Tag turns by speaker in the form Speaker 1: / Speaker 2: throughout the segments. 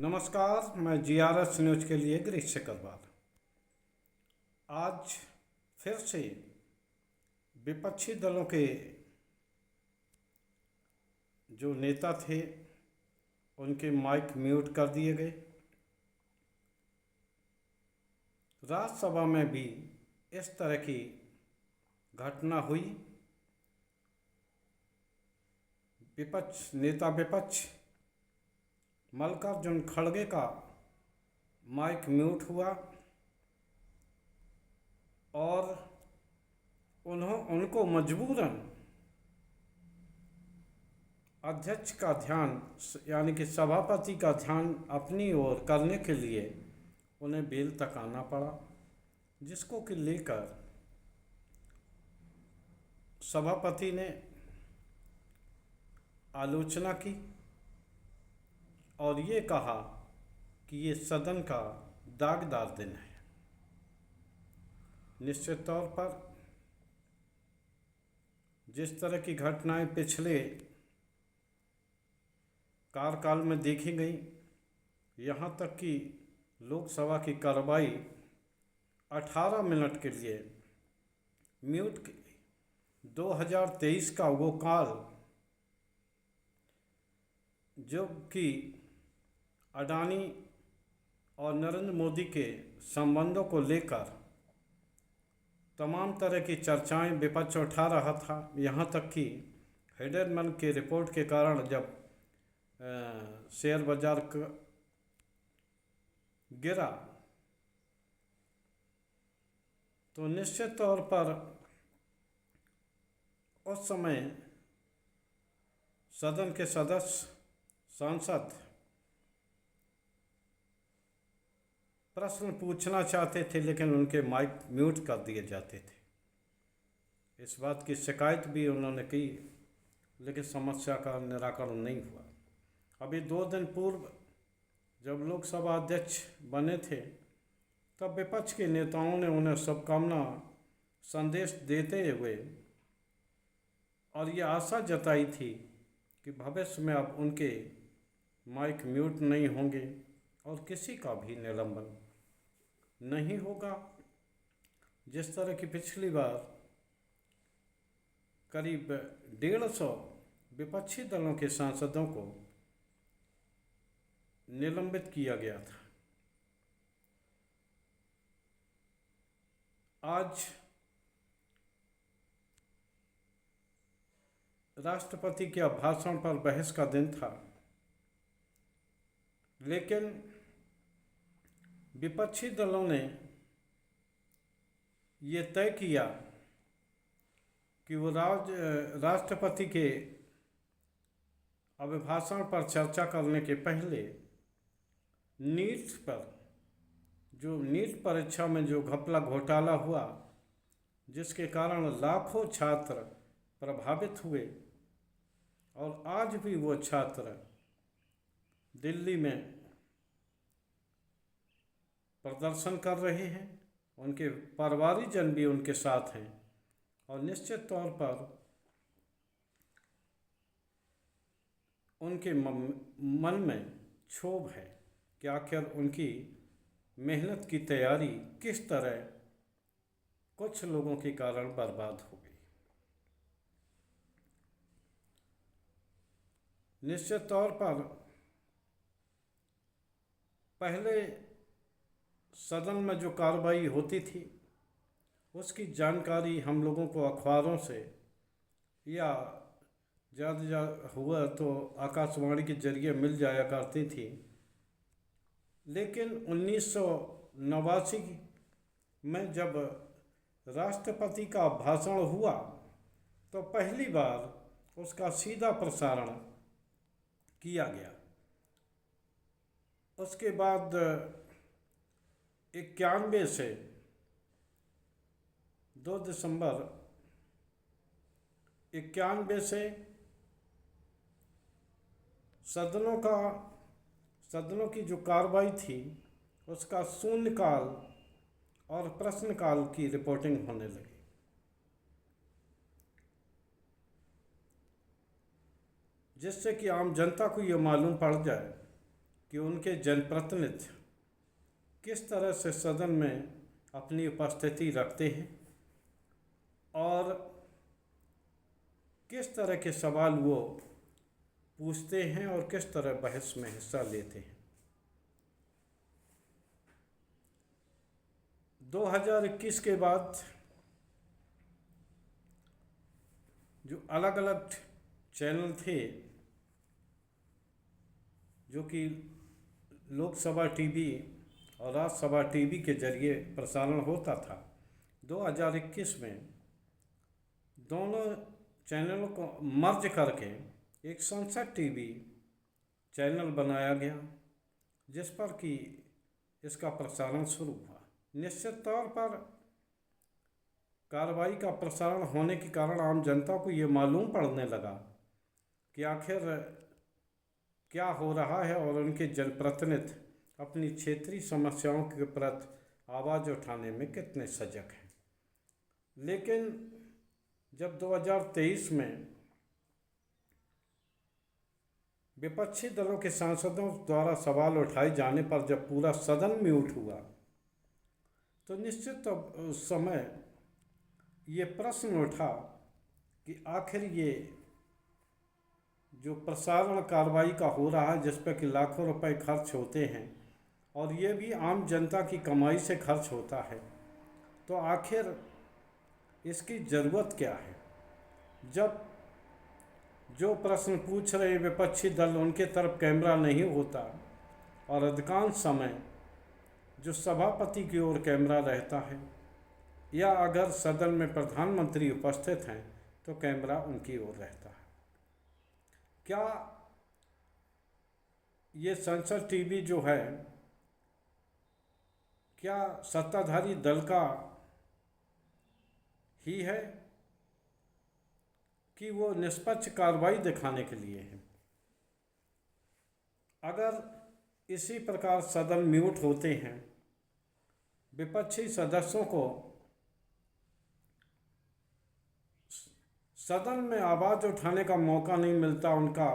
Speaker 1: नमस्कार, मैं GRS news के लिए गिरीश अग्रवाल। आज फिर से विपक्षी दलों के जो नेता थे उनके माइक म्यूट कर दिए गए। राज्यसभा में भी इस तरह की घटना हुई। विपक्ष मल्लिकार्जुन खड़गे का माइक म्यूट हुआ और उनको मजबूरन अध्यक्ष का ध्यान यानी कि सभापति का ध्यान अपनी ओर करने के लिए उन्हें बेल तक आना पड़ा, जिसको कि लेकर सभापति ने आलोचना की और ये कहा कि ये सदन का दागदार दिन है। निश्चित तौर पर जिस तरह की घटनाएं पिछले कार्यकाल में देखी गई, यहाँ तक कि लोकसभा की कार्रवाई 18 मिनट के लिए म्यूट की गई। 2023 का वो काल जो कि अडानी और नरेंद्र मोदी के संबंधों को लेकर तमाम तरह की चर्चाएं विपक्ष उठा रहा था। यहाँ तक कि हिडेनमैन के रिपोर्ट के कारण जब शेयर बाजार गिरा तो निश्चित तौर पर उस समय सदन के सदस्य सांसद प्रश्न पूछना चाहते थे, लेकिन उनके माइक म्यूट कर दिए जाते थे। इस बात की शिकायत भी उन्होंने की, लेकिन समस्या का निराकरण नहीं हुआ। अभी 2 दिन पूर्व जब लोकसभा अध्यक्ष बने थे, तब विपक्ष के नेताओं ने उन्हें शुभकामना संदेश देते हुए और ये आशा जताई थी कि भविष्य में अब उनके माइक म्यूट नहीं होंगे और किसी का भी निलंबन नहीं होगा। जिस तरह की पिछली बार करीब 150 विपक्षी दलों के सांसदों को निलंबित किया गया था, आज राष्ट्रपति के अभिभाषण पर बहस का दिन था, लेकिन विपक्षी दलों ने ये तय किया कि वो राष्ट्रपति के अभिभाषण पर चर्चा करने के पहले नीट परीक्षा में जो घपला घोटाला हुआ, जिसके कारण लाखों छात्र प्रभावित हुए और आज भी वो छात्र दिल्ली में प्रदर्शन कर रहे हैं, उनके परिवारजन भी उनके साथ हैं और निश्चित तौर पर उनके मन में क्षोभ है कि आखिर उनकी मेहनत की तैयारी किस तरह कुछ लोगों के कारण बर्बाद हो गई। निश्चित तौर पर पहले सदन में जो कार्रवाई होती थी उसकी जानकारी हम लोगों को अखबारों से या ज़्यादा हुआ तो आकाशवाणी के जरिए मिल जाया करती थी, लेकिन 1989 में जब राष्ट्रपति का भाषण हुआ तो पहली बार उसका सीधा प्रसारण किया गया। उसके बाद 91 से 2 दिसंबर 91 से सदनों की जो कार्रवाई थी उसका शून्यकाल और प्रश्नकाल की रिपोर्टिंग होने लगी। जिससे कि आम जनता को ये मालूम पड़ जाए कि उनके जनप्रतिनिधि किस तरह से सदन में अपनी उपस्थिति रखते हैं और किस तरह के सवाल वो पूछते हैं और किस तरह बहस में हिस्सा लेते हैं। 2021 के बाद जो अलग अलग चैनल थे जो कि लोकसभा टीवी और राज्यसभा टीवी के जरिए प्रसारण होता था, 2021 में दोनों चैनलों को मर्ज करके एक संसद टीवी चैनल बनाया गया, जिस पर कि इसका प्रसारण शुरू हुआ। निश्चित तौर पर कार्रवाई का प्रसारण होने के कारण आम जनता को ये मालूम पड़ने लगा कि आखिर क्या हो रहा है और उनके जनप्रतिनिधि अपनी क्षेत्रीय समस्याओं के प्रति आवाज़ उठाने में कितने सजग हैं। लेकिन जब 2023 में विपक्षी दलों के सांसदों द्वारा सवाल उठाए जाने पर जब पूरा सदन म्यूट हुआ, तो निश्चित उस समय ये प्रश्न उठा कि आखिर ये जो प्रसारण कार्रवाई का हो रहा है, जिस पर कि लाखों रुपए खर्च होते हैं और ये भी आम जनता की कमाई से खर्च होता है, तो आखिर इसकी ज़रूरत क्या है। जब जो प्रश्न पूछ रहे विपक्षी दल, उनके तरफ कैमरा नहीं होता और अधिकांश समय जो सभापति की ओर कैमरा रहता है, या अगर सदन में प्रधानमंत्री उपस्थित हैं तो कैमरा उनकी ओर रहता है। क्या ये संसद टीवी जो है, क्या सत्ताधारी दल का ही है कि वो निष्पक्ष कार्रवाई दिखाने के लिए है? अगर इसी प्रकार सदन म्यूट होते हैं, विपक्षी सदस्यों को सदन में आवाज़ उठाने का मौका नहीं मिलता, उनका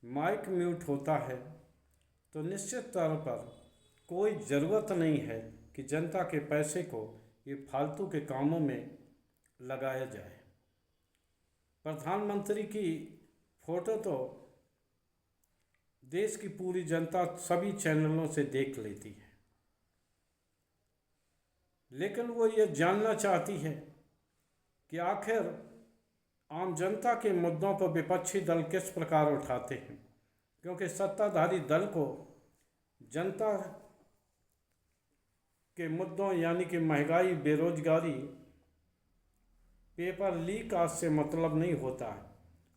Speaker 1: माइक म्यूट होता है, तो निश्चित तौर पर कोई ज़रूरत नहीं है कि जनता के पैसे को ये फालतू के कामों में लगाया जाए। प्रधानमंत्री की फ़ोटो तो देश की पूरी जनता सभी चैनलों से देख लेती है, लेकिन वो ये जानना चाहती है कि आखिर आम जनता के मुद्दों पर विपक्षी दल किस प्रकार उठाते हैं, क्योंकि सत्ताधारी दल को जनता के मुद्दों यानी कि महंगाई, बेरोजगारी, पेपर लीक आज से मतलब नहीं होता है।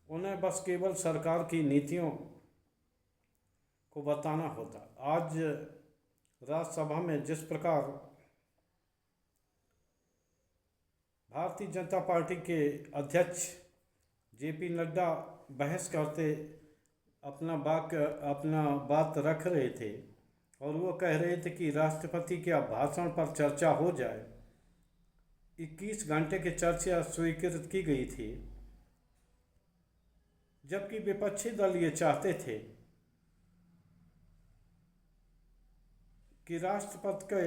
Speaker 1: उन्हें बस केवल सरकार की नीतियों को बताना होता। आज राज्यसभा में जिस प्रकार भारतीय जनता पार्टी के अध्यक्ष जेपी नड्डा बहस करते अपना बात रख रहे थे और वो कह रहे थे कि राष्ट्रपति के भाषण पर चर्चा हो जाए, 21 घंटे की चर्चा स्वीकृत की गई थी, जबकि विपक्षी दल ये चाहते थे कि राष्ट्रपति के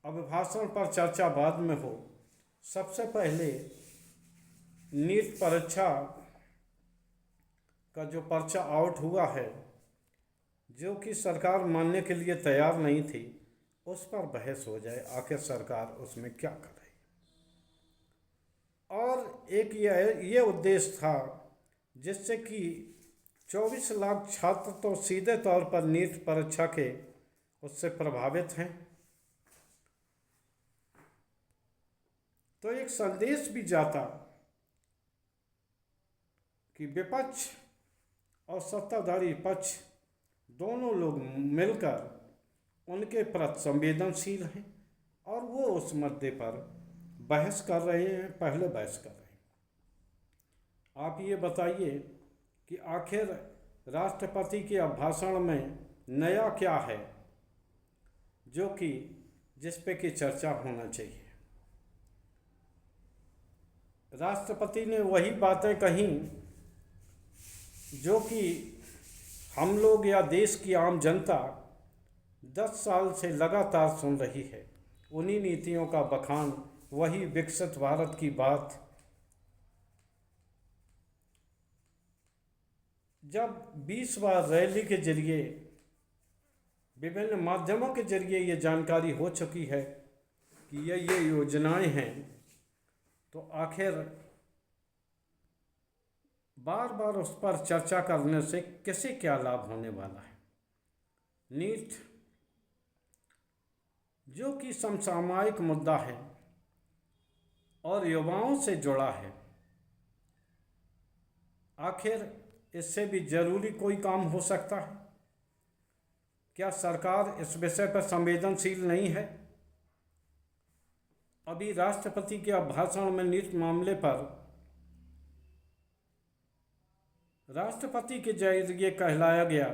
Speaker 1: अभिभाषण पर चर्चा बाद में हो। सबसे पहले नीट परीक्षा का जो पर्चा आउट हुआ है, जो कि सरकार मानने के लिए तैयार नहीं थी, उस पर बहस हो जाए, आखिर सरकार उसमें क्या कर रही। और एक ये उद्देश्य था जिससे कि 24 लाख छात्र तो सीधे तौर पर नीट परीक्षा के उससे प्रभावित हैं। तो एक संदेश भी जाता कि विपक्ष और सत्ताधारी पक्ष दोनों लोग मिलकर उनके प्रति संवेदनशील हैं और वो उस मुद्दे पर बहस कर रहे हैं, पहले बहस कर रहे हैं। आप ये बताइए कि आखिर राष्ट्रपति के अभिभाषण में नया क्या है जो कि जिस पे की चर्चा होना चाहिए। राष्ट्रपति ने वही बातें कहीं जो कि हम लोग या देश की आम जनता 10 साल से लगातार सुन रही है। उन्हीं नीतियों का बखान, वही विकसित भारत की बात। जब 20 बार रैली के जरिए, विभिन्न माध्यमों के जरिए ये जानकारी हो चुकी है कि ये योजनाएं हैं, तो आखिर बार बार उस पर चर्चा करने से किसे क्या लाभ होने वाला है। नीट जो कि समसामयिक मुद्दा है और युवाओं से जुड़ा है, आखिर इससे भी जरूरी कोई काम हो सकता है? क्या सरकार इस विषय पर संवेदनशील नहीं है? अभी राष्ट्रपति के भाषण में नीट मामले पर राष्ट्रपति के जरिए कहलाया गया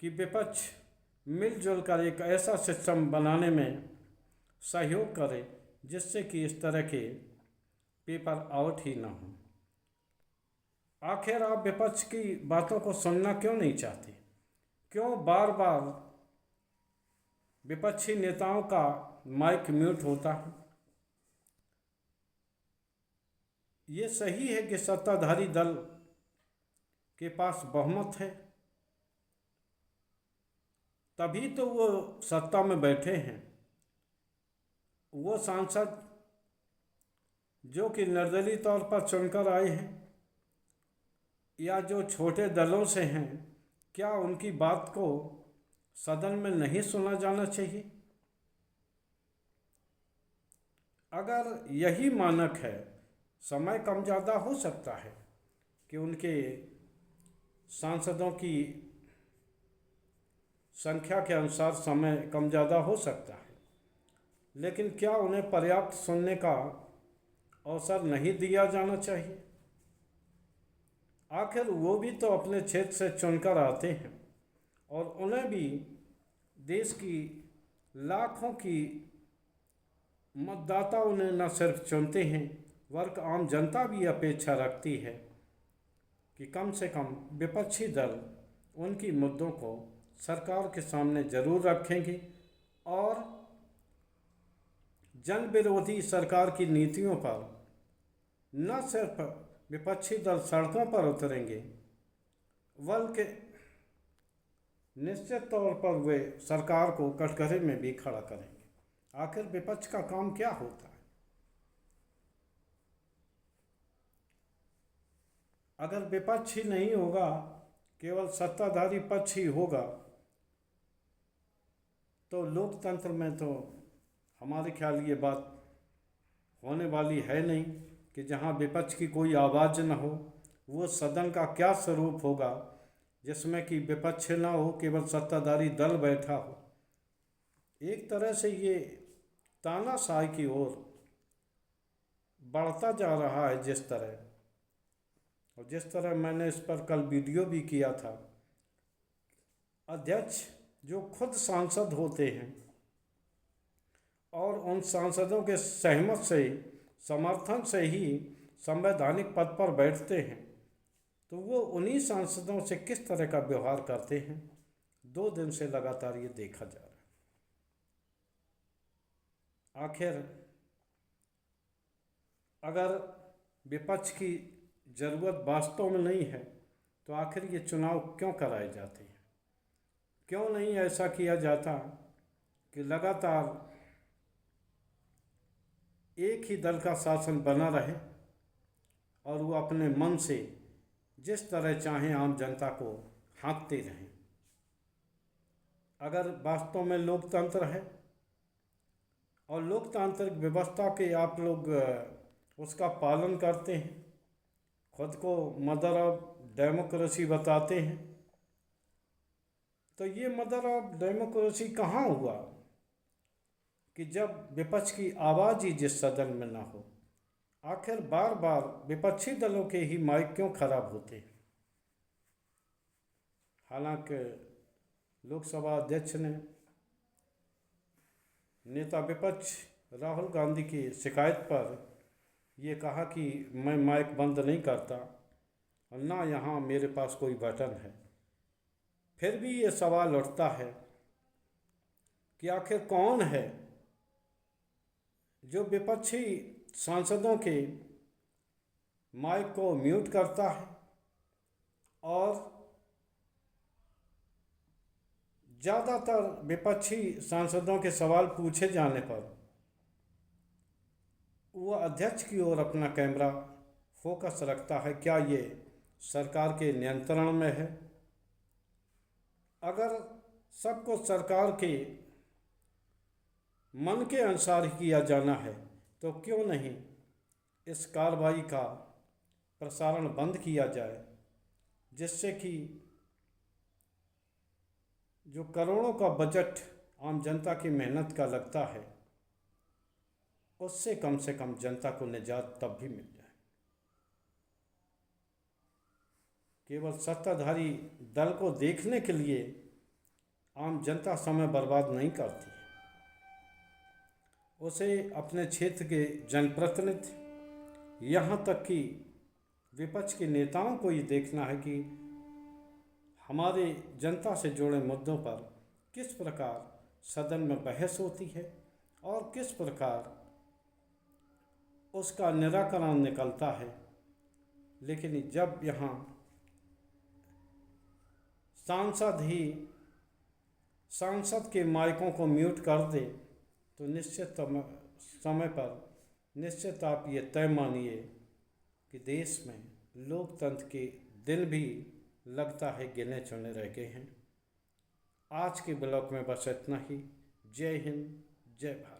Speaker 1: कि विपक्ष मिलजुल कर एक ऐसा सिस्टम बनाने में सहयोग करे जिससे कि इस तरह के पेपर आउट ही ना हो। आखिर आप विपक्ष की बातों को सुनना क्यों नहीं चाहते? क्यों बार बार विपक्षी नेताओं का माइक म्यूट होता है? ये सही है कि सत्ताधारी दल के पास बहुमत है, तभी तो वो सत्ता में बैठे हैं। वो सांसद जो कि निर्दलीय तौर पर चुनकर आए हैं या जो छोटे दलों से हैं, क्या उनकी बात को सदन में नहीं सुना जाना चाहिए? अगर यही मानक है, समय कम ज़्यादा हो सकता है कि उनके सांसदों की संख्या के अनुसार समय कम ज़्यादा हो सकता है, लेकिन क्या उन्हें पर्याप्त सुनने का अवसर नहीं दिया जाना चाहिए? आखिर वो भी तो अपने क्षेत्र से चुनकर आते हैं और उन्हें भी देश की लाखों की मतदाता उन्हें न सिर्फ चुनते हैं, वर्ग आम जनता भी अपेक्षा रखती है कि कम से कम विपक्षी दल उनकी मुद्दों को सरकार के सामने जरूर रखेंगे और जन विरोधी सरकार की नीतियों पर न सिर्फ विपक्षी दल सड़कों पर उतरेंगे, बल्कि निश्चित तौर पर वे सरकार को कटघरे में भी खड़ा करेंगे। आखिर विपक्ष का काम क्या होता है? अगर विपक्ष ही नहीं होगा, केवल सत्ताधारी पक्ष ही होगा, तो लोकतंत्र में तो हमारे ख्याल ये बात होने वाली है नहीं कि जहां विपक्ष की कोई आवाज़ न हो। वो सदन का क्या स्वरूप होगा जिसमें कि विपक्ष ना हो, केवल सत्ताधारी दल बैठा हो। एक तरह से ये तानाशाही की ओर बढ़ता जा रहा है। जिस तरह मैंने इस पर कल वीडियो भी किया था, अध्यक्ष जो खुद सांसद होते हैं और उन सांसदों के सहमत से, समर्थन से ही संवैधानिक पद पर बैठते हैं, तो वो उन्हीं सांसदों से किस तरह का व्यवहार करते हैं, 2 दिन से लगातार ये देखा जा रहा है। आखिर अगर विपक्ष की ज़रूरत वास्तव में नहीं है, तो आखिर ये चुनाव क्यों कराए जाते हैं? क्यों नहीं ऐसा किया जाता कि लगातार एक ही दल का शासन बना रहे और वो अपने मन से जिस तरह चाहें आम जनता को हाँकते रहें? अगर वास्तव में लोकतंत्र है और लोकतांत्रिक व्यवस्था के आप लोग उसका पालन करते हैं, खुद को मदर ऑफ डेमोक्रेसी बताते हैं, तो ये मदर ऑफ डेमोक्रेसी कहाँ हुआ कि जब विपक्ष की आवाज़ ही जिस सदन में ना हो? आखिर बार बार विपक्षी दलों के ही माइक क्यों खराब होते हैं? हालांकि लोकसभा अध्यक्ष ने नेता विपक्ष राहुल गांधी की शिकायत पर ये कहा कि मैं माइक बंद नहीं करता और ना यहाँ मेरे पास कोई बटन है। फिर भी ये सवाल उठता है कि आखिर कौन है जो विपक्षी सांसदों के माइक को म्यूट करता है और ज़्यादातर विपक्षी सांसदों के सवाल पूछे जाने पर वो अध्यक्ष की ओर अपना कैमरा फोकस रखता है। क्या ये सरकार के नियंत्रण में है? अगर सबको सरकार के मन के अनुसार ही किया जाना है तो क्यों नहीं इस कार्रवाई का प्रसारण बंद किया जाए, जिससे कि जो करोड़ों का बजट आम जनता की मेहनत का लगता है उससे कम से कम जनता को निजात तब भी मिल जाए। केवल सत्ताधारी दल को देखने के लिए आम जनता समय बर्बाद नहीं करती है। उसे अपने क्षेत्र के जनप्रतिनिधि, यहाँ तक कि विपक्ष के नेताओं को ये देखना है कि हमारे जनता से जुड़े मुद्दों पर किस प्रकार सदन में बहस होती है और किस प्रकार उसका निराकरण निकलता है। लेकिन जब यहाँ सांसद के माइकों को म्यूट कर दे तो निश्चित समय पर निश्चित आप ये तय मानिए कि देश में लोकतंत्र के दिन भी लगता है गिने चुने रह गए हैं। आज के ब्लॉग में बस इतना ही। जय हिंद, जय भारत।